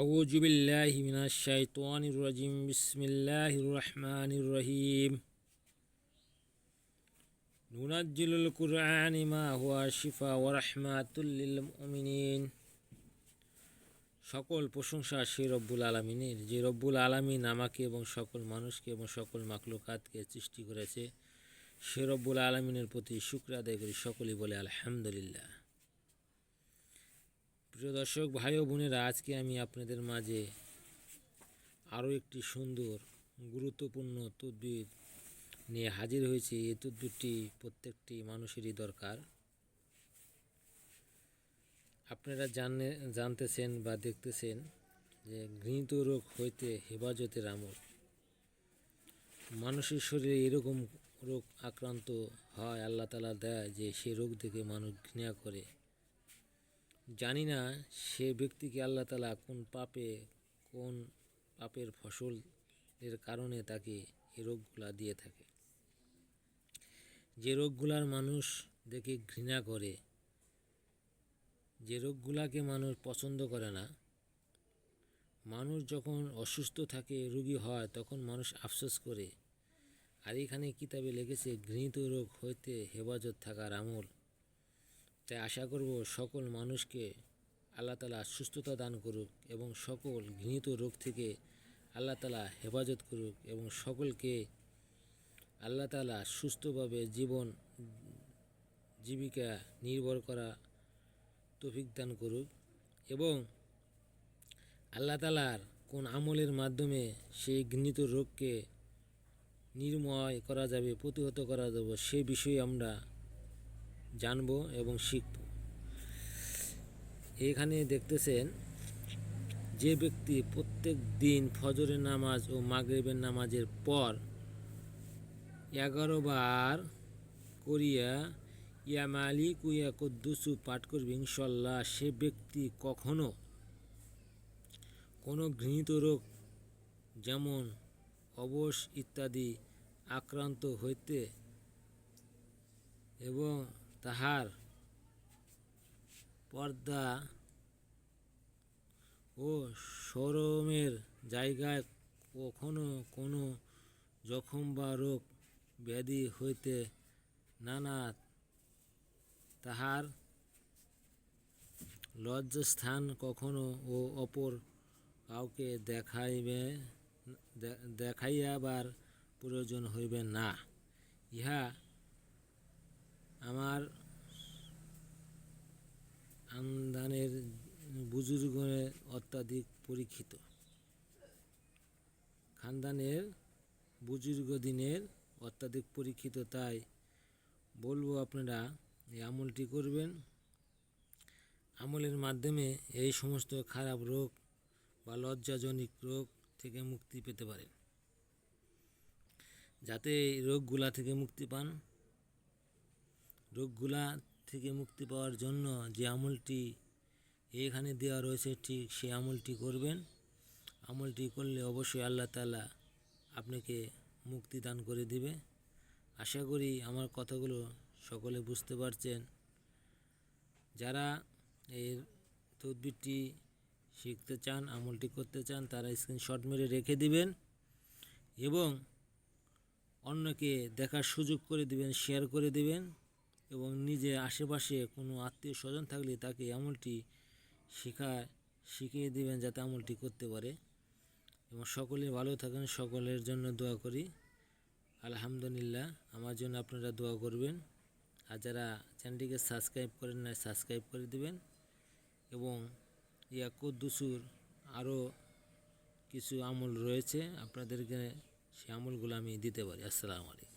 أعوذ بالله من الشيطان الرجيم بسم الله الرحمن الرحيم ننزل القرآن ما هو شفاء ورحمة للمؤمنين সকল প্রশংসা সেই রব্বুল আলামিনের, যে রব্বুল আলামিন আমাকে এবং সকল মানুষকে এবং সকল মাখলুকাতকে সৃষ্টি করেছে। সে রব্বুল আলামিনের প্রতি শুকর আদায় করি, সকলেই বলে আলহামদুলিল্লাহ। প্রিয় দর্শক ভাই ও বোনেরা, আজকে আমি আপনাদের মাঝে আরও একটি সুন্দর গুরুত্বপূর্ণ তদবির নিয়ে হাজির হয়েছি। এই তদবিরটি প্রত্যেকটি মানুষেরই দরকার। আপনারা জানতেছেন বা দেখতেছেন যে ঘৃণিত রোগ হইতে হেফাজতের আমল। মানুষের শরীরে এরকম রোগ আক্রান্ত হয়, আল্লাহ তাআলা দেয় যে সে রোগ থেকে মানুষ ঘৃণা করে। জানি না সে ব্যক্তিকে আল্লাহ তাআলা কোন পাপের ফসলের কারণে তাকে এই রোগগুলা দিয়ে থাকে। যে রোগগুলার মানুষ দেখে ঘৃণা করে, যে রোগগুলাকে মানুষ পছন্দ করে না, মানুষ যখন অসুস্থ থাকে, রোগী হয়, তখন মানুষ আফসোস করে। আর এখানে কিতাবে লিখেছে ঘৃণিত রোগ হইতে হেফাজত থাকার আমল। তাই আশা করব সকল মানুষকে আল্লাহ তাআলা সুস্থতা দান করুক এবং সকল ঘৃণিত রোগ থেকে আল্লাহ তাআলা হেফাজত করুক এবং সকলকে আল্লাহ তাআলা সুস্থভাবে জীবিকা নির্ভর করা তৌফিক দান করুক এবং আল্লাহ তাআলার কোন আমলের মাধ্যমে সেই ঘৃণিত রোগকে নির্মূল করা যাবে, প্রতিহত করা যাবে, সে বিষয়ে আমরা জানব এবং শিখব। এখানে দেখতেছেন যে ব্যক্তি প্রত্যেক দিন ফজরের নামাজ ও মাগরিবের নামাজের পর 11 বার করিয়া ইয়া মালিক ইয়া কুদ্দুস পাঠ করবে, ইনশাআল্লাহ সে ব্যক্তি কখনো কোনো ঘৃণিত রোগ যেমন অবশ ইত্যাদি আক্রান্ত হইতে এবং তাহার পর্দা ও শরমের জায়গায় কখনো কোনো জখম বা রোগ ব্যাধি হইতে নানা তাহার লজ্জাস্থান কখনো ও অপর কাউকে দেখাইয়াবার প্রয়োজন হইবে না। ইহা আমার খানদানের বুজুর্গের অত্যাধিক পরীক্ষিত। খানদানের বুজুর্গদিনের অত্যাধিক পরীক্ষিত। তাই বলবো আপনারা এই আমলটি করবেন। আমলের মাধ্যমে এই সমস্ত খারাপ রোগ বা লজ্জাজনিত রোগ থেকে মুক্তি পেতে পারেন। যাতে এই রোগগুলা থেকে মুক্তি পান, রোগগুলা থেকে মুক্তি পাওয়ার জন্য যে আমলটি এখানে দেওয়া রয়েছে ঠিক সেই আমলটি করবেন। আমলটি করলে অবশ্যই আল্লাহ তাআলা আপনাকে মুক্তি দান করে দিবে। আশা করি আমার কথাগুলো সকলে বুঝতে পারছেন। যারা এই তদবিরটি শিখতে চান, আমলটি করতে চান, তারা স্ক্রিনশট মেরে রেখে দিবেন এবং অন্যকে দেখার সুযোগ করে দিবেন, শেয়ার করে দিবেন এবং নিজে আশেপাশে কোনো আত্মীয় স্বজন থাকলে তাকে আমলটি শিখিয়ে দিবেন যাতে আমলটি করতে পারে। এবং সকলে ভালো থাকেন, সকলের জন্য দোয়া করি। আলহামদুলিল্লাহ। আমার জন্য আপনারা দোয়া করবেন। আর যারা চ্যানেলটিকে সাবস্ক্রাইব করেন না, সাবস্ক্রাইব করে দিবেন এবং ইয়া কুদ্দুসুর আরও কিছু আমল রয়েছে, আপনাদেরকে সেই আমলগুলো আমি দিতে পারি। আসসালামু আলাইকুম।